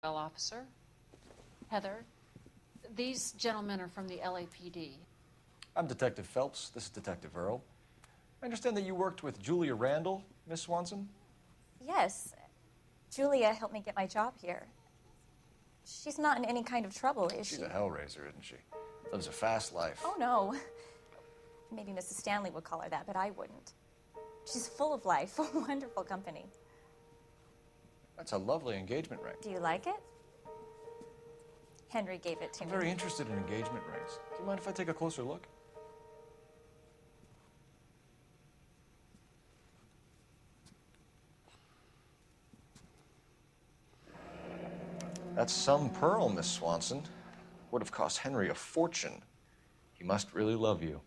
Well, officer, Heather, these gentlemen are from the LAPD. I'm Detective Phelps. This is Detective Earl. I understand that you worked with Julia Randall, Miss Swanson? Yes. Julia helped me get my job here. She's not in any kind of trouble, is she? She's a hellraiser, isn't she? Lives a fast life. Oh, no. Maybe Mrs. Stanley would call her that, but I wouldn't. She's full of life, a wonderful company. That's a lovely engagement ring. Do you like it? Henry gave it to I'm me. very interested in engagement rings. Do you mind if I take a closer look? That's some pearl, Miss Swanson. Would have cost Henry a fortune. He must really love you.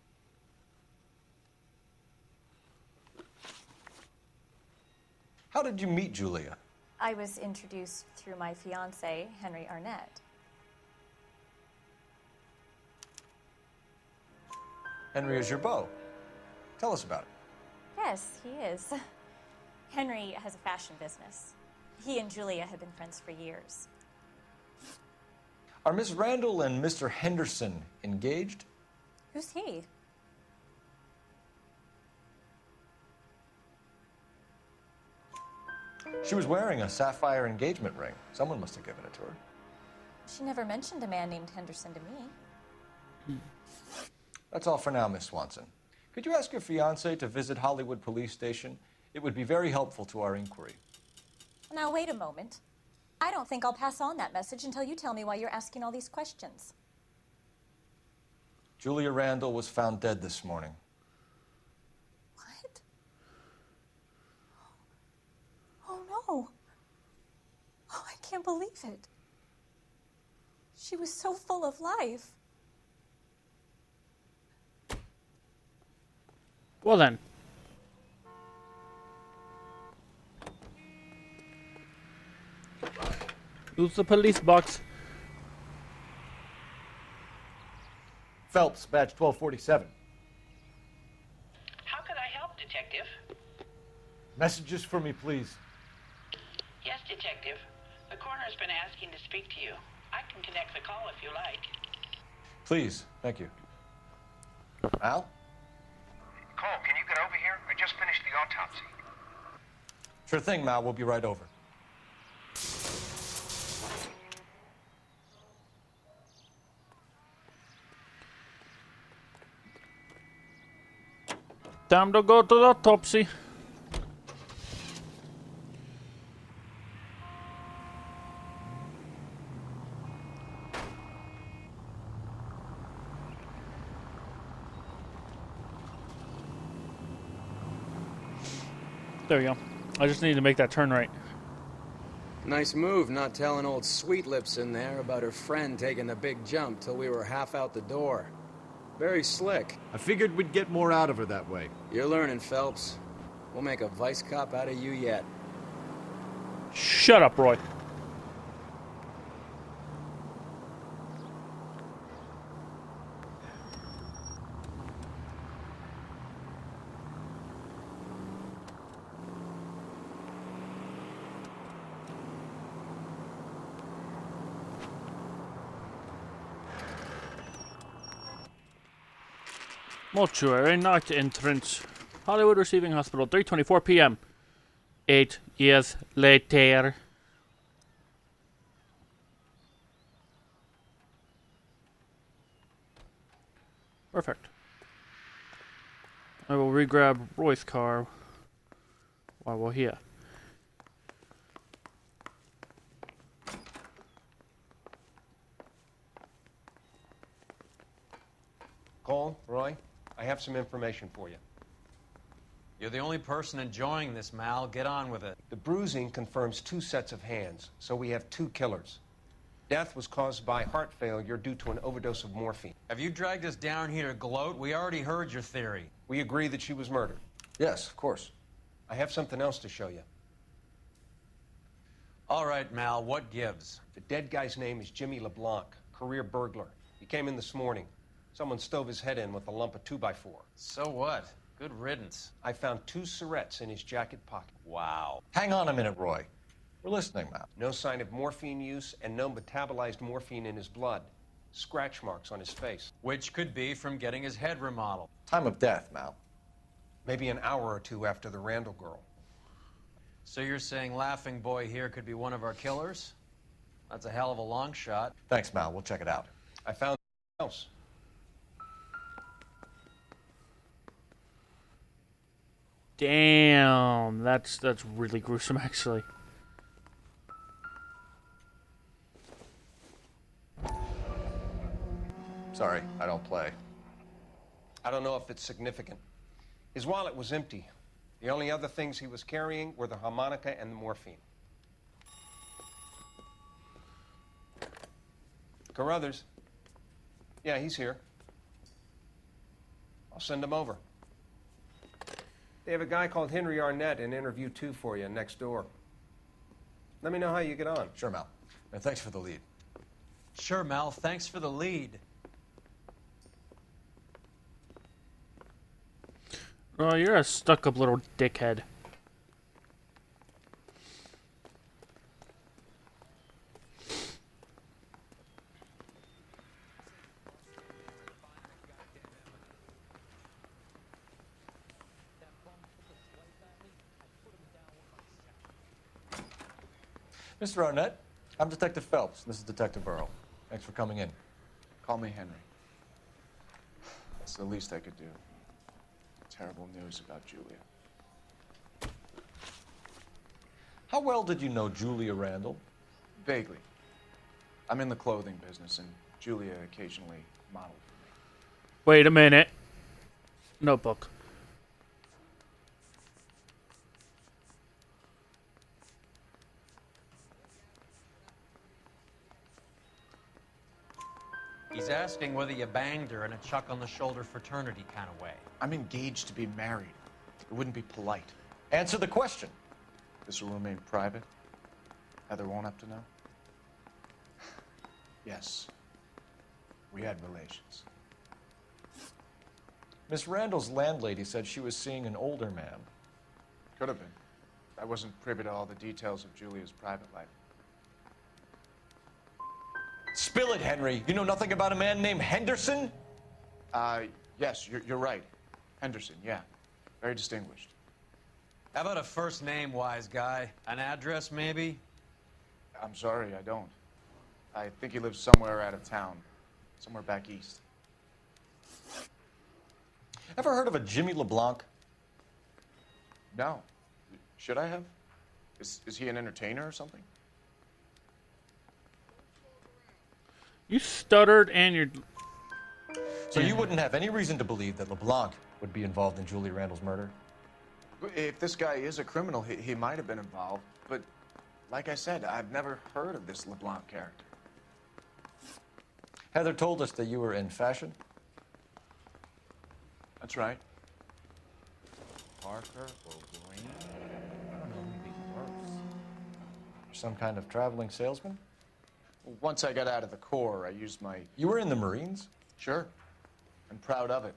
How did you meet Julia? I was introduced through my fiancé, Henry Arnett. Henry is your beau. Tell us about it. Yes, he is. Henry has a fashion business. He and Julia have been friends for years. Are Miss Randall and Mr. Henderson engaged? Who's he? She was wearing a sapphire engagement ring. Someone must have given it to her. She never mentioned a man named Henderson to me. That's all for now, Miss Swanson. Could you ask your fiancé to visit Hollywood Police Station? It would be very helpful to our inquiry. Now, wait a moment. I don't think I'll pass on that message until you tell me why you're asking all these questions. Julia Randall was found dead this morning. What? Oh, no. Oh, I can't believe it. She was so full of life. Well then. Use the police box. Phelps, badge 1247. How can I help, Detective? Messages for me, please. Yes, Detective. The coroner's been asking to speak to you. I can connect the call if you like. Please, thank you. Al? Cole, can you get over here? I just finished the autopsy. Sure thing, Mal. We'll be right over. Time to go to the autopsy. There we go. I just need to make that turn right. Nice move not telling old Sweet Lips in there about her friend taking the big jump till we were half out the door. Very slick. I figured we'd get more out of her that way. You're learning, Phelps. We'll make a vice cop out of you yet. Shut up, Roy. Mortuary night entrance. Hollywood Receiving Hospital, 3:24 p.m. 8 years later. Perfect. I will re-grab Roy's car while we're here. Cole, Roy, I have some information for you. You're the only person enjoying this, Mal. Get on with it. The bruising confirms 2 sets of hands, so we have 2 killers. Death was caused by heart failure due to an overdose of morphine. Have you dragged us down here to gloat? We already heard your theory. We agree that she was murdered. Yes, of course. I have something else to show you. All right, Mal, what gives? The dead guy's name is Jimmy LeBlanc, career burglar. He came in this morning. Someone stove his head in with a lump of 2x4. So what? Good riddance. I found 2 syrettes in his jacket pocket. Wow. Hang on a minute, Roy. We're listening, Mal. No sign of morphine use and no metabolized morphine in his blood. Scratch marks on his face. Which could be from getting his head remodeled. Time of death, Mal. Maybe an hour or two after the Randall girl. So you're saying Laughing Boy here could be one of our killers? That's a hell of a long shot. Thanks, Mal. We'll check it out. I found something else. Damn, that's really gruesome, actually. Sorry, I don't play. I don't know if it's significant. His wallet was empty. The only other things he was carrying were the harmonica and the morphine. Carruthers. Yeah, he's here. I'll send him over. They have a guy called Henry Arnett in interview 2 for you next door. Let me know how you get on. Sure, Mal. And thanks for the lead. Sure, Mel, thanks for the lead. Oh, you're a stuck-up little dickhead. Mr. Arnett, I'm Detective Phelps. This is Detective Earl. Thanks for coming in. Call me Henry. That's the least I could do. Terrible news about Julia. How well did you know Julia Randall? Vaguely. I'm in the clothing business, and Julia occasionally modeled for me. Wait a minute. Notebook. He's asking whether you banged her in a chuck-on-the-shoulder fraternity kind of way. I'm engaged to be married. It wouldn't be polite. Answer the question. This will remain private. Heather won't have to know. Yes. We had relations. Miss Randall's landlady said she was seeing an older man. Could have been. I wasn't privy to all the details of Julia's private life. Spill it, Henry. You know nothing about a man named Henderson? Yes, you're right. Henderson, yeah. Very distinguished. How about a first name, wise guy? An address, maybe? I'm sorry, I don't. I think he lives somewhere out of town. Somewhere back east. Ever heard of a Jimmy LeBlanc? No. Should I have? Is he an entertainer or something? You stuttered and you're... So you wouldn't have any reason to believe that LeBlanc would be involved in Julia Randall's murder? If this guy is a criminal, he might have been involved. But like I said, I've never heard of this LeBlanc character. Heather told us that you were in fashion. That's right. Parker or Green? I don't know who'd be worse. Some kind of traveling salesman? Once I got out of the Corps, I used my... You were in the Marines? Sure. I'm proud of it.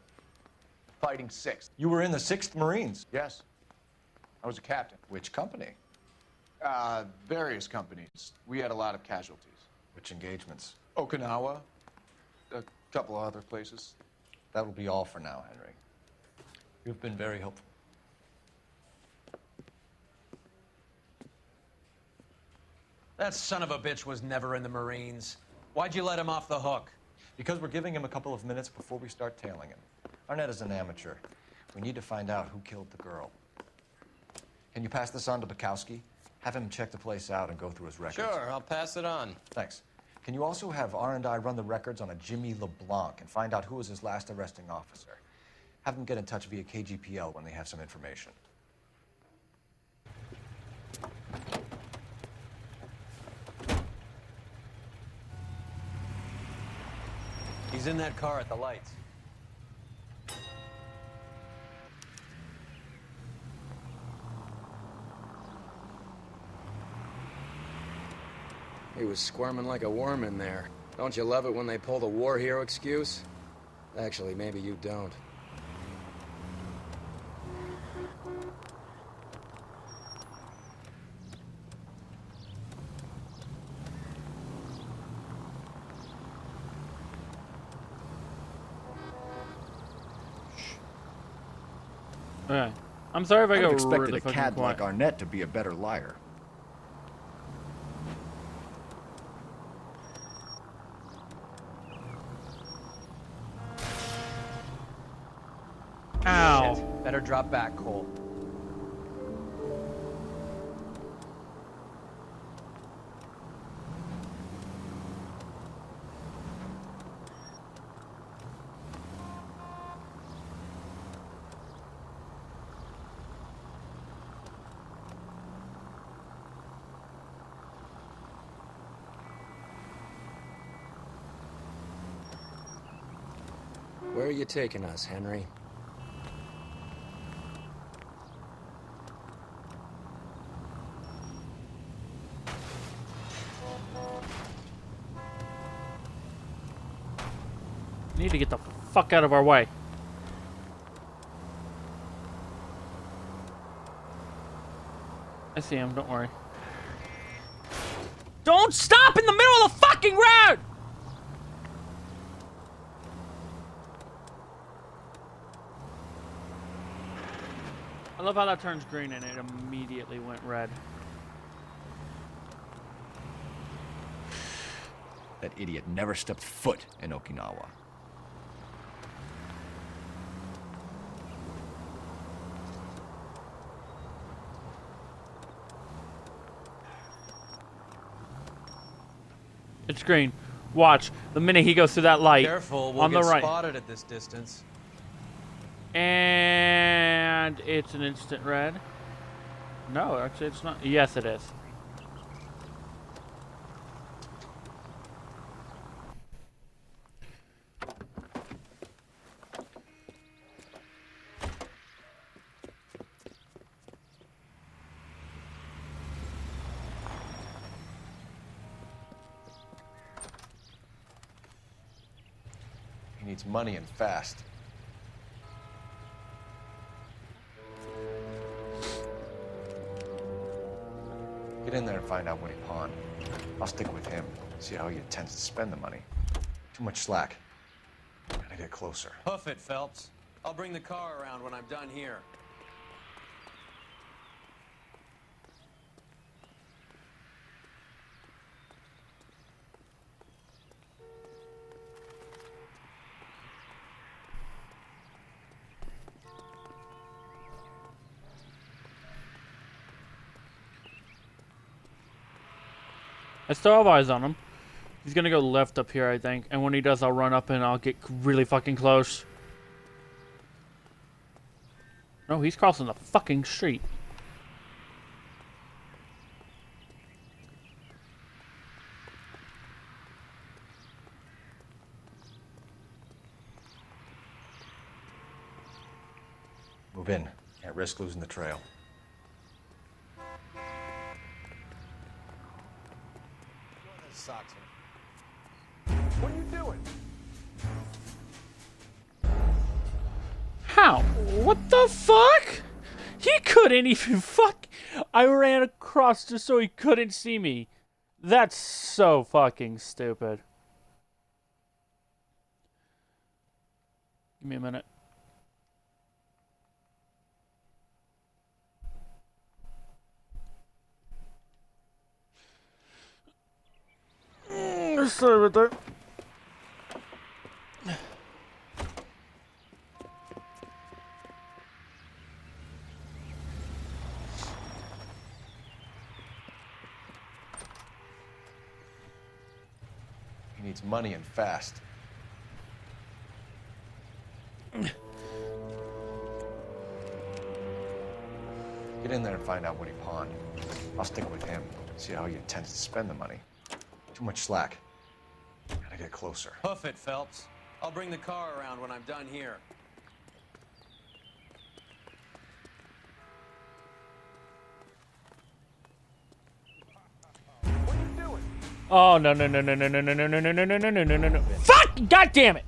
Fighting 6th. You were in the 6th Marines? Yes. I was a captain. Which company? Various companies. We had a lot of casualties. Which engagements? Okinawa. A couple of other places. That will be all for now, Henry. You've been very helpful. That son of a bitch was never in the Marines. Why'd you let him off the hook? Because we're giving him a couple of minutes before we start tailing him. Arnett is an amateur. We need to find out who killed the girl. Can you pass this on to Bukowski? Have him check the place out and go through his records. Sure, I'll pass it on. Thanks. Can you also have R&I run the records on a Jimmy LeBlanc and find out who was his last arresting officer? Have them get in touch via KGPL when they have some information. He's in that car at the lights. He was squirming like a worm in there. Don't you love it when they pull the war hero excuse? Actually, maybe you don't. Okay. I'm sorry if I I'd go have expected really a fucking cad quiet. like Arnett to be a better liar. Ow. Shit. Better drop back, Cole. Where are you taking us, Henry? Need to get the fuck out of our way. I see him, don't worry. Don't stop in the middle of the fucking road! I love how that turns green and it immediately went red. That idiot never stepped foot in Okinawa. It's green. Watch. The minute he goes through that light. Careful, we'll on the get right. spotted at this distance. And it's an instant red. No, actually it's not. Yes, it is. He needs money and fast. Get in there and find out what he pawned. I'll stick with him, see how he intends to spend the money. Too much slack. Gotta get closer. Hoof it, Phelps. I'll bring the car around when I'm done here. I still have eyes on him. He's gonna go left up here, I think. And when he does, I'll run up and I'll get really fucking close. No, he's crossing the fucking street. Move in. Can't risk losing the trail. Socks. What are you doing? How? What the fuck? He couldn't even fuck. I ran across just so he couldn't see me. That's so fucking stupid. Give me a minute. Sorry about that. He needs money and fast. Get in there and find out what he pawned. I'll stick with him, see how he intends to spend the money. Too much slack. Gotta get closer. Hoof it, Phelps. I'll bring the car around when I'm done here. Oh no no no no no no no no no no no no no no no no! Fuck! God damn it!